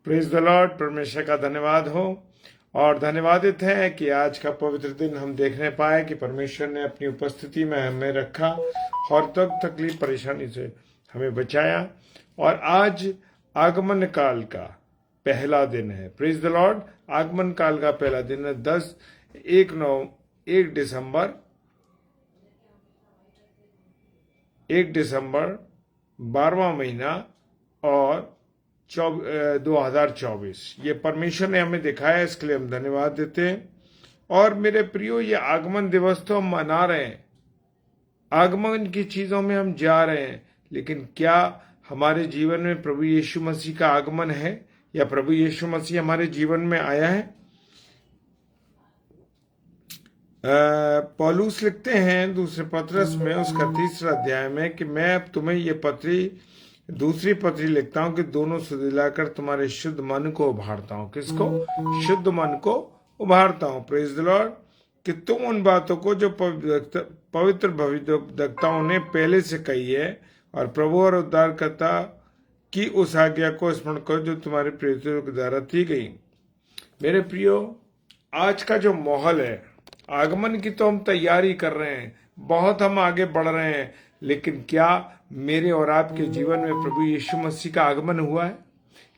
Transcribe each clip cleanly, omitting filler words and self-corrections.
Praise the Lord. परमेश्वर का धन्यवाद हो और धन्यवादित है कि आज का पवित्र दिन हम देखने पाए कि परमेश्वर ने अपनी उपस्थिति में हमें रखा और तक तकलीफ परेशानी से हमें बचाया। और आज आगमन काल का पहला दिन है। Praise the Lord. आगमन काल का पहला दिन है 1 दिसंबर 12वां महीना और 2024। ये परमेश्वर ने हमें दिखाया, इसके लिए हम धन्यवाद देते हैं। और मेरे प्रियो, ये आगमन दिवस तो हम मना रहे हैं, आगमन की चीजों में हम जा रहे हैं, लेकिन क्या हमारे जीवन में प्रभु यीशु मसीह का आगमन है या प्रभु यीशु मसीह हमारे जीवन में आया है? पौलुस लिखते हैं दूसरे पत्रस में उसका 3रा अध्याय में कि मैं अब तुम्हें ये दूसरी पत्री लिखता हूं कि दोनों से दिलाकर तुम्हारे शुद्ध मन को उभारता हूं। किसको? शुद्ध मन को उभारता हूं। Praise the Lord. कि तुम उन बातों को जो पवित्र भविष्यद्वक्ताओं ने पहले से कही है और प्रभु और उद्धारकर्ता की उस आज्ञा को स्मरण करो जो तुम्हारे प्रेरितों के द्वारा थी गई। मेरे प्रियो, आज का जो माहौल है, आगमन की तो हम तैयारी कर रहे हैं, बहुत हम आगे बढ़ रहे हैं, लेकिन क्या मेरे और आपके जीवन में प्रभु यीशु मसीह का आगमन हुआ है?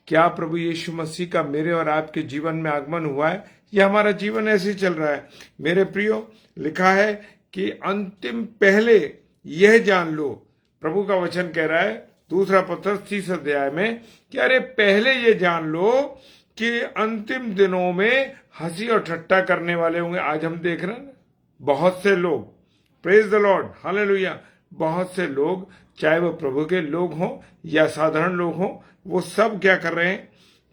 क्या प्रभु यीशु मसीह का मेरे और आपके जीवन में आगमन हुआ है? यह हमारा जीवन ऐसे ही चल रहा है? मेरे प्रियो, लिखा है कि अंतिम पहले यह जान लो, प्रभु का वचन कह रहा है 2 पत्रस 30 अध्याय में कि अरे पहले ये जान लो कि अंतिम दिनों में हंसी और ठट्टा करने वाले होंगे। आज हम देख रहे हैं बहुत से लोग, प्रेज द लॉर्ड, हालेलुया, बहुत से लोग, चाहे वो प्रभु के लोग हों या साधारण लोग हों, वो सब क्या कर रहे हैं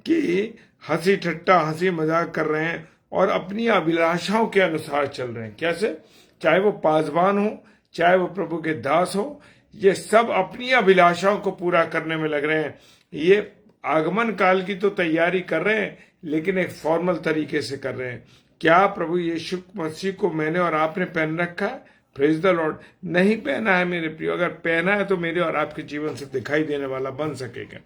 कि हंसी ठट्टा हंसी मजाक कर रहे हैं और अपनी अभिलाषाओं के अनुसार चल रहे हैं। कैसे? चाहे वो पासवान हो, चाहे वो प्रभु के दास हो, ये सब अपनी अभिलाषाओं को पूरा करने में लग रहे हैं। ये आगमन काल की तो तैयारी कर रहे हैं, लेकिन एक फॉर्मल तरीके से कर रहे हैं। क्या प्रभु यीशु मसीह को मैंने और आपने पहन रखा है? Praise the Lord. नहीं पहना है मेरे प्रियो। अगर पहना है तो मेरे और आपके जीवन से दिखाई देने वाला बन सकेगा।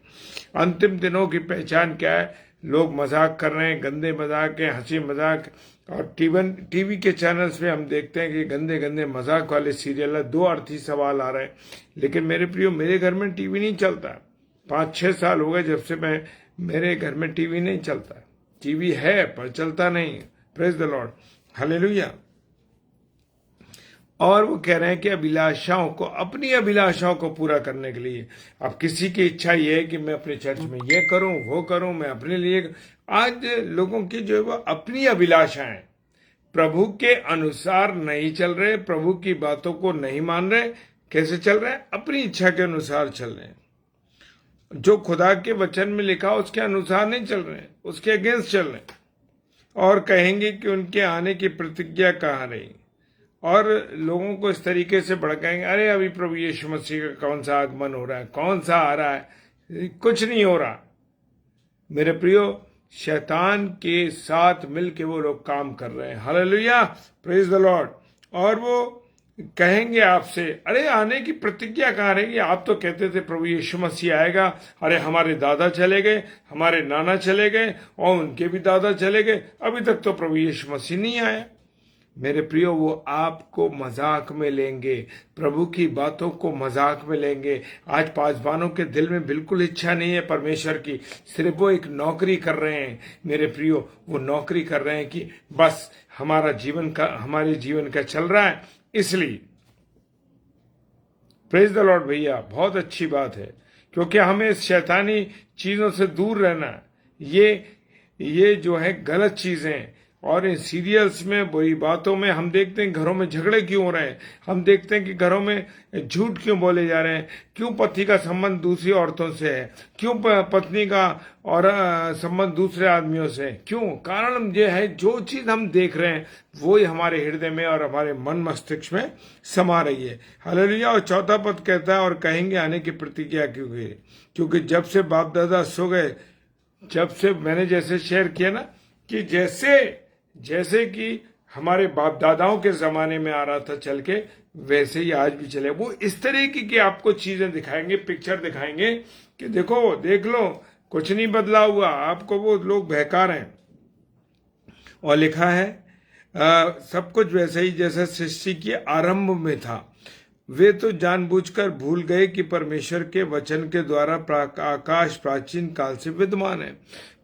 अंतिम दिनों की पहचान क्या है? लोग मजाक कर रहे हैं, गंदे मजाक है, हंसी मजाक, और टीवी के चैनल्स पे हम देखते हैं कि गंदे गंदे मजाक वाले सीरियल है, 2 अर्थी सवाल आ रहे हैं। लेकिन मेरे प्रियो, मेरे घर में टीवी नहीं चलता। 5-6 साल हो गए जब से मेरे घर में टीवी नहीं चलता। टीवी है पर चलता नहीं। Praise the Lord, hallelujah. और वो कह रहे हैं कि अभिलाषाओं को, अपनी अभिलाषाओं को पूरा करने के लिए, अब किसी की इच्छा ये है कि मैं अपने चर्च में ये करूं, वो करूं, मैं अपने लिए। आज लोगों की जो है वो अपनी अभिलाषाएं प्रभु के अनुसार नहीं चल रहे, प्रभु की बातों को नहीं मान रहे। कैसे चल रहे हैं? अपनी इच्छा के अनुसार चल रहे हैं। जो खुदा के वचन में लिखा उसके अनुसार नहीं चल रहे हैं, उसके अगेंस्ट चल रहे हैं। और कहेंगे कि उनके आने की प्रतिज्ञा कहाँ रही, और लोगों को इस तरीके से भड़काएंगे, अरे अभी प्रभु यीशु मसीह का कौन सा आगमन हो रहा है, कौन सा आ रहा है, कुछ नहीं हो रहा। मेरे प्रियो, शैतान के साथ मिलके वो लोग काम कर रहे हैं। Hallelujah, praise the Lord. और वो कहेंगे आपसे, अरे आने की प्रतिज्ञा कहाँ रहेगी? आप तो कहते थे प्रभु यीशु मसीह आएगा। अरे हमारे दादा चले गए, हमारे नाना चले गए, और उनके भी दादा चले गए, अभी तक तो प्रभु यीशु मसीह नहीं आया। मेरे प्रियो, वो आपको मजाक में लेंगे, प्रभु की बातों को मजाक में लेंगे। आज पासवानों के दिल में बिल्कुल इच्छा नहीं है परमेश्वर की, सिर्फ वो एक नौकरी कर रहे हैं। मेरे प्रियो, वो नौकरी कर रहे हैं कि बस हमारे जीवन का चल रहा है, इसलिए। प्रेज द लॉर्ड भैया, बहुत अच्छी बात है, क्योंकि हमें शैतानी चीजों से दूर रहना है। ये जो है गलत चीजें, और इन सीरियल्स में, बुरी बातों में हम देखते हैं घरों में झगड़े क्यों हो रहे हैं, हम देखते हैं कि घरों में झूठ क्यों बोले जा रहे हैं, क्यों पति का संबंध दूसरी औरतों से है, क्यों पत्नी का और संबंध दूसरे आदमियों से, क्यों? कारण ये है, जो चीज हम देख रहे हैं वो ही हमारे हृदय में और हमारे मन मस्तिष्क में समा रही है। हालेलुया। और 4था पद कहता है, और कहेंगे आने की प्रतिज्ञा क्यों हुई? क्योंकि जब से बाप दादा सो गए, जब से मैंने जैसे शेयर किया ना कि जैसे कि हमारे बाप दादाओं के जमाने में आ रहा था चल के, वैसे ही आज भी चले। वो इस तरह की आपको चीजें दिखाएंगे, पिक्चर दिखाएंगे कि देखो, देख लो, कुछ नहीं बदला हुआ, आपको वो लोग बहका रहे हैं। और लिखा है सब कुछ वैसे ही जैसा सृष्टि के आरंभ में था। वे तो जानबूझकर भूल गए कि परमेश्वर के वचन के द्वारा आकाश प्राचीन काल से विद्यमान है।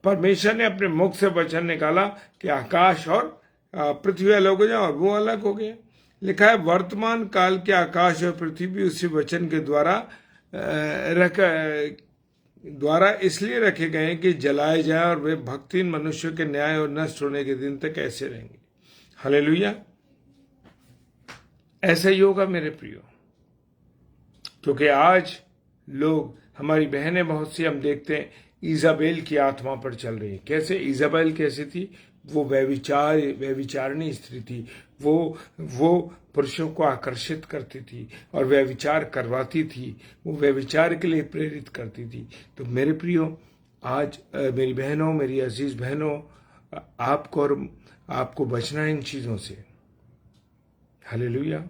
परमेश्वर ने अपने मुख से वचन निकाला कि आकाश और पृथ्वी अलग हो जाए, और वो अलग हो गए। लिखा है वर्तमान काल के आकाश और पृथ्वी भी उसी वचन के द्वारा इसलिए रखे गए हैं कि जलाए जाए, और वे भक्तिहीन मनुष्यों के न्याय और नष्ट होने के दिन तक ऐसे रहेंगे। हालेलुया। ऐसा ही होगा मेरे प्रियो, क्योंकि आज लोग, हमारी बहनें बहुत सी हम देखते हैं इजाबेल की आत्मा पर चल रही है। कैसे? इजाबेल कैसी थी? वो व्यभिचारिणी स्त्री थी। वो पुरुषों को आकर्षित करती थी और व्यभिचार करवाती थी, वो व्यभिचार के लिए प्रेरित करती थी। तो मेरे प्रियो, आज मेरी बहनों, मेरी अजीज बहनों, आपको बचना है इन चीजों से। हालेलुया।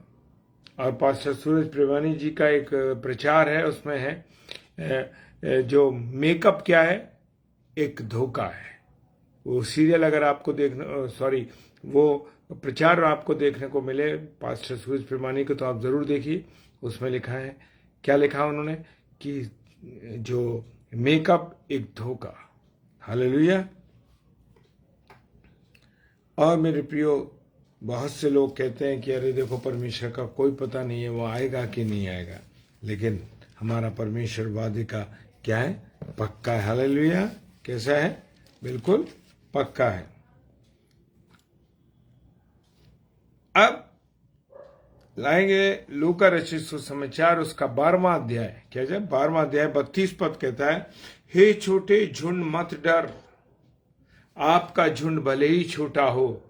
और पास्टर सूरज प्रेमानी जी का एक प्रचार है, उसमें है जो मेकअप क्या है, एक धोखा है। वो सीरियल अगर आपको वो प्रचार आपको देखने को मिले पास्टर सूरज प्रेमानी को, तो आप जरूर देखिए। उसमें लिखा है, क्या लिखा उन्होंने, कि जो मेकअप एक धोखा। हालेलुया। और मेरे प्रियो, बहुत से लोग कहते हैं कि अरे देखो, परमेश्वर का कोई पता नहीं है, वो आएगा कि नहीं आएगा। लेकिन हमारा परमेश्वर वादे का क्या है, पक्का है। हालेलुया। कैसा है? बिल्कुल पक्का है। अब लाएंगे लूका रचित सुसमाचार, उसका 12वां अध्याय। क्या है? 12वां अध्याय 32 पद कहता है, हे छोटे झुंड मत डर, आपका झुंड भले ही छोटा हो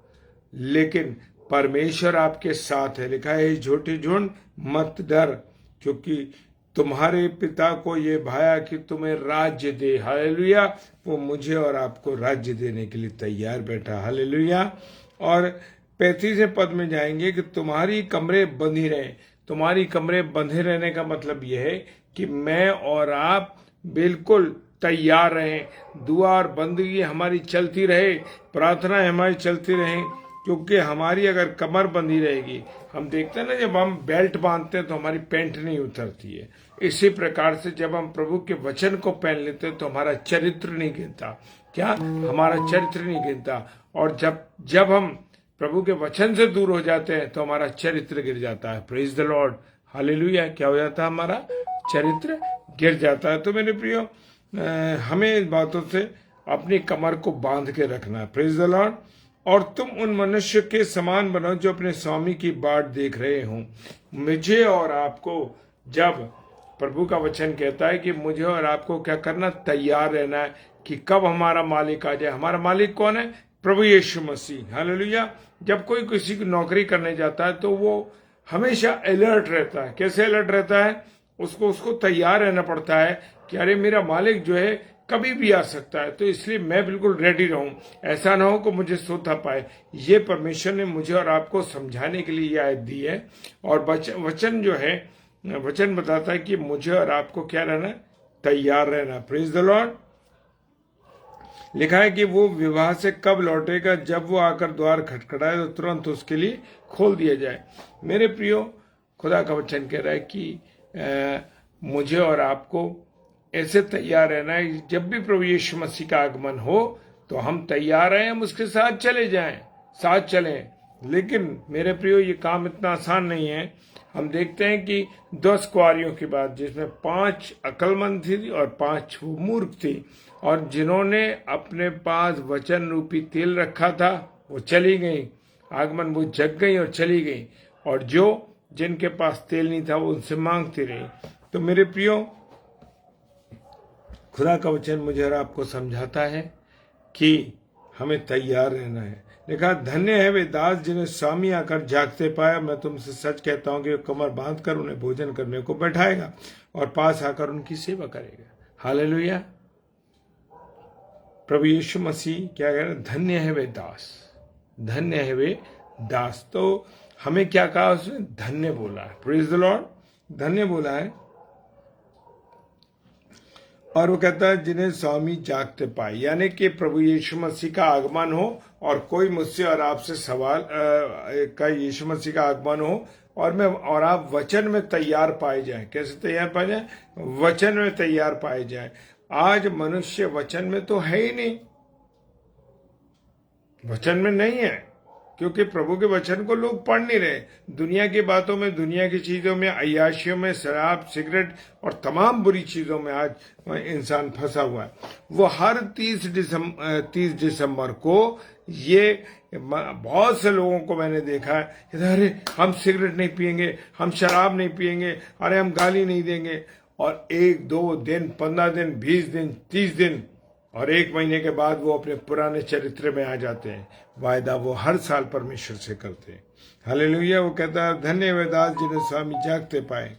लेकिन परमेश्वर आपके साथ है। लिखा है, छोटे झुंड मत डर, क्योंकि तुम्हारे पिता को ये भाया कि तुम्हें राज्य दे। हालेलुया। वो मुझे और आपको राज्य देने के लिए तैयार बैठा। हालेलुया। और 35वें पद में जाएंगे कि तुम्हारी कमरे बंधी रहे। तुम्हारी कमरे बंधे रहने का मतलब यह है कि मैं और आप बिल्कुल तैयार रहें। दुआ और बंदगी हमारी चलती रहे, प्रार्थना हमारी चलती रहे, क्योंकि हमारी अगर कमर बंधी रहेगी, हम देखते हैं ना, जब हम बेल्ट बांधते हैं तो हमारी पैंट नहीं उतरती है। इसी प्रकार से जब हम प्रभु के वचन को पहन लेते हैं तो हमारा चरित्र नहीं गिरता। क्या? हमारा चरित्र नहीं गिरता। और जब हम प्रभु के वचन से दूर हो जाते हैं तो हमारा चरित्र गिर जाता है। Praise the Lord. हालेलुया। क्या हो जाता है? हमारा चरित्र गिर जाता है। तो मेरे प्रियो, हमें इन बातों से अपनी कमर को बांध के रखना है। Praise the Lord. और तुम उन मनुष्य के समान बनो जो अपने स्वामी की बाट देख रहे हो। मुझे और आपको, जब प्रभु का वचन कहता है कि मुझे और आपको क्या करना, तैयार रहना है कि कब हमारा मालिक आ जाए। हमारा मालिक कौन है? प्रभु यीशु मसीह। हालेलुया। जब कोई किसी की नौकरी करने जाता है तो वो हमेशा अलर्ट रहता है। कैसे अलर्ट रहता है? उसको तैयार रहना पड़ता है कि अरे मेरा मालिक जो है कभी भी आ सकता है, तो इसलिए मैं बिल्कुल रेडी रहूं। ऐसा ना हो कि मुझे सोता पाए। ये परमेश्वर ने मुझे और आपको समझाने के लिए ये आयत दी है। और वचन जो है, वचन बताता है कि मुझे और आपको क्या रहना, तैयार रहना। Praise the Lord. लिखा है कि वो विवाह से कब लौटेगा, जब वो आकर द्वार खटखटाए तो तुरंत उसके लिए खोल दिया जाए। मेरे प्रियो, खुदा का वचन कह रहा है कि मुझे और आपको ऐसे तैयार रहना है, जब भी प्रभु यीशु मसीह का आगमन हो तो हम तैयार हैं, हम उसके साथ चले जाएं, साथ चलें। लेकिन मेरे प्रियो, ये काम इतना आसान नहीं है। हम देखते हैं कि 10 कुंवारियों की बात, जिसमें 5 अक्लमंद थी और 5 वो मूर्ख थी, और जिन्होंने अपने पास वचन रूपी तेल रखा था वो चली गई। आगमन वो जग गई और चली गई, और जिनके पास तेल नहीं था वो उनसे मांगती रही। तो मेरे प्रियो, खुदा का वचन मुझे और आपको समझाता है कि हमें तैयार रहना है। लिखा, धन्य है वे दास जिन्हें स्वामी आकर जागते पाया। मैं तुमसे सच कहता हूं कि कमर बांधकर उन्हें भोजन करने को बैठाएगा और पास आकर उनकी सेवा करेगा। हालेलुया। प्रभु यीशु मसीह क्या कह रहे? धन्य है वे दास, धन्य है वे दास। तो हमें क्या कहा उसने? धन्य बोला है। Praise the Lord. धन्य बोला है। और वो कहता है जिन्हें स्वामी जागते पाए, यानी कि प्रभु यीशु मसीह का आगमन हो और कोई मुझसे और आपसे सवाल का यीशु मसीह का आगमन हो और आप वचन में तैयार पाए जाएं। कैसे तैयार पाए जाएं? वचन में तैयार पाए जाएं। आज मनुष्य वचन में तो है ही नहीं, वचन में नहीं है, क्योंकि प्रभु के वचन को लोग पढ़ नहीं रहे। दुनिया की बातों में, दुनिया की चीजों में, अय्याशियों में, शराब, सिगरेट और तमाम बुरी चीजों में आज इंसान फंसा हुआ है। वो हर 30 दिसंबर को ये बहुत से लोगों को मैंने देखा है, अरे हम सिगरेट नहीं पिएंगे, हम शराब नहीं पिएंगे, अरे हम गाली नहीं देंगे, और 1 2 दिन, 15 दिन, 20 दिन, 30 दिन और 1 महीने के बाद वो अपने पुराने चरित्र में आ जाते हैं। वायदा वो हर साल परमेश्वर से करते हैं। हालेलुया। वो कहता है धन्य वे दास जिन्हें स्वामी जागते पाए।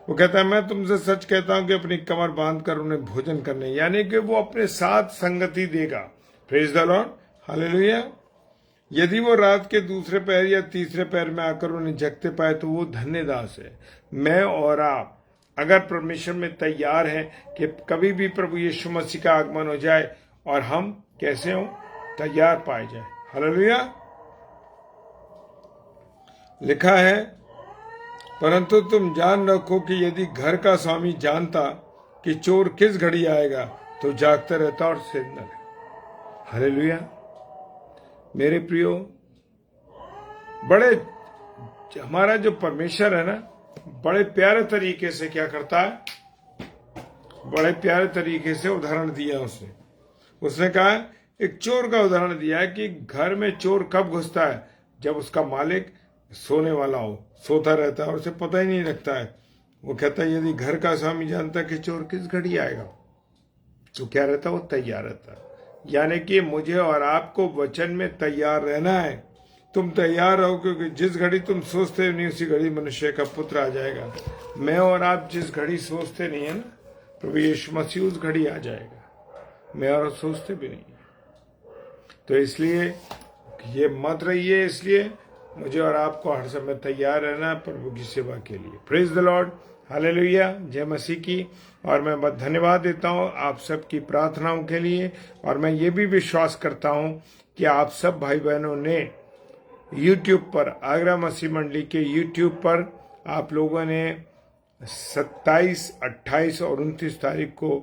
वो कहता है मैं तुमसे सच कहता हूं कि अपनी कमर बांधकर उन्हें भोजन करने, यानी कि वो अपने साथ संगति देगा। Praise the Lord. हालेलुया। यदि वो रात के दूसरे पहर या तीसरे पहर में आकर उन्हें जगते पाए तो वो धन्य दास है। मैं और आप अगर परमेश्वर में तैयार हैं कि कभी भी प्रभु यीशु मसीह का आगमन हो जाए और हम कैसे हों, तैयार पाए जाए। हालेलुया। लिखा है परंतु तुम जान रखो कि यदि घर का स्वामी जानता कि चोर किस घड़ी आएगा तो जागता रहता और सिर न रहे। हालेलुया। मेरे प्रियो, बड़े हमारा जो परमेश्वर है ना, बड़े प्यारे तरीके से क्या करता है, बड़े प्यारे तरीके से उदाहरण दिया उसने कहा, एक चोर का उदाहरण दिया है कि घर में चोर कब घुसता है, जब उसका मालिक सोने वाला हो, सोता रहता है और उसे पता ही नहीं लगता है। वो कहता है यदि घर का स्वामी जानता है कि चोर किस घड़ी आएगा तो क्या रहता है, वो तैयार रहता है। यानी कि मुझे और आपको वचन में तैयार रहना है। तुम तैयार रहो, क्योंकि जिस घड़ी तुम सोचते नहीं उसी घड़ी मनुष्य का पुत्र आ जाएगा। मैं और आप जिस घड़ी सोचते नहीं है ना, प्रभु यीशु मसीह उस घड़ी आ जाएगा। मैं और आप सोचते भी नहीं। तो इसलिए ये मत रहिए, इसलिए मुझे और आपको हर समय तैयार रहना है प्रभु की सेवा के लिए। Praise the Lord. हालेलुया। जय मसीह की। और मैं बहुत धन्यवाद देता हूँ आप सबकी प्रार्थनाओं के लिए, और मैं ये भी विश्वास करता हूँ कि आप सब भाई बहनों ने YouTube पर, आगरा मसीह मंडली के YouTube पर आप लोगों ने 27, 28 और 29 तारीख को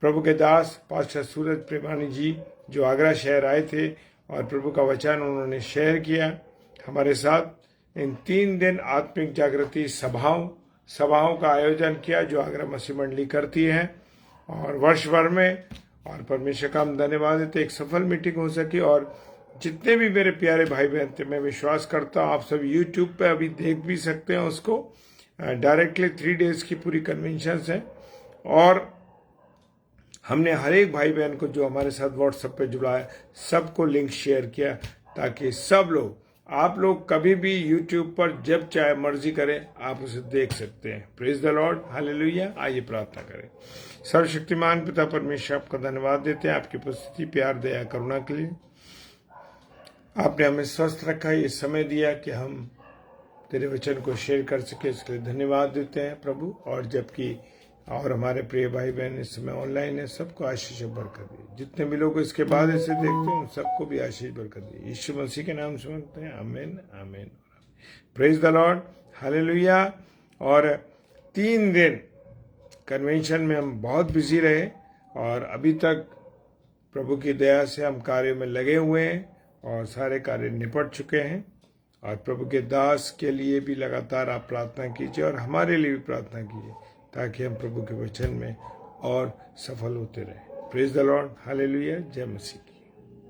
प्रभु के दास पास्टर सूरज प्रेमानी जी जो आगरा शहर आए थे और प्रभु का वचन उन्होंने शेयर किया हमारे साथ। इन 3 दिन आत्मिक जागृति सभाओं का आयोजन किया जो आगरा मसीह मंडली करती है और वर्ष भर में, और परमेश्वर का हम धन्यवाद देते एक सफल मीटिंग हो सकी। और जितने भी मेरे प्यारे भाई बहन थे, मैं विश्वास करता हूँ आप सब YouTube पे अभी देख भी सकते हैं उसको डायरेक्टली। 3 डेज की पूरी कन्वेंशन है और हमने हर एक भाई बहन को जो हमारे साथ व्हाट्सएप पे जुड़ा है सबको लिंक शेयर किया, ताकि सब लोग, आप लोग कभी भी YouTube पर जब चाहे मर्जी करें आप उसे देख सकते हैं। Praise the Lord. हालेलुया। आइए प्रार्थना करें। सर्वशक्तिमान पिता परमेश्वर, आपका धन्यवाद देते हैं आपकी उपस्थिति, प्यार, दया, करुणा के लिए। आपने हमें स्वस्थ रखा, ये समय दिया कि हम तेरे वचन को शेयर कर सके, इसके लिए धन्यवाद देते हैं प्रभु। और जबकि और हमारे प्रिय भाई बहन इस समय ऑनलाइन है, सबको आशीष बरकत दी। जितने भी लोग इसके बाद ऐसे देखते हैं सबको भी आशीष बरकत दी। यीशु मसीह के नाम से मांगते हैं, आमीन आमीन। Praise the Lord. हालेलुया। और 3 दिन कन्वेंशन में हम बहुत बिजी रहे और अभी तक प्रभु की दया से हम कार्य में लगे हुए हैं और सारे कार्य निपट चुके हैं। और प्रभु के दास के लिए भी लगातार आप प्रार्थना कीजिए और हमारे लिए भी प्रार्थना कीजिए, ताकि हम प्रभु के वचन में और सफल होते रहें। Praise the Lord. हालेलुया। जय मसीह।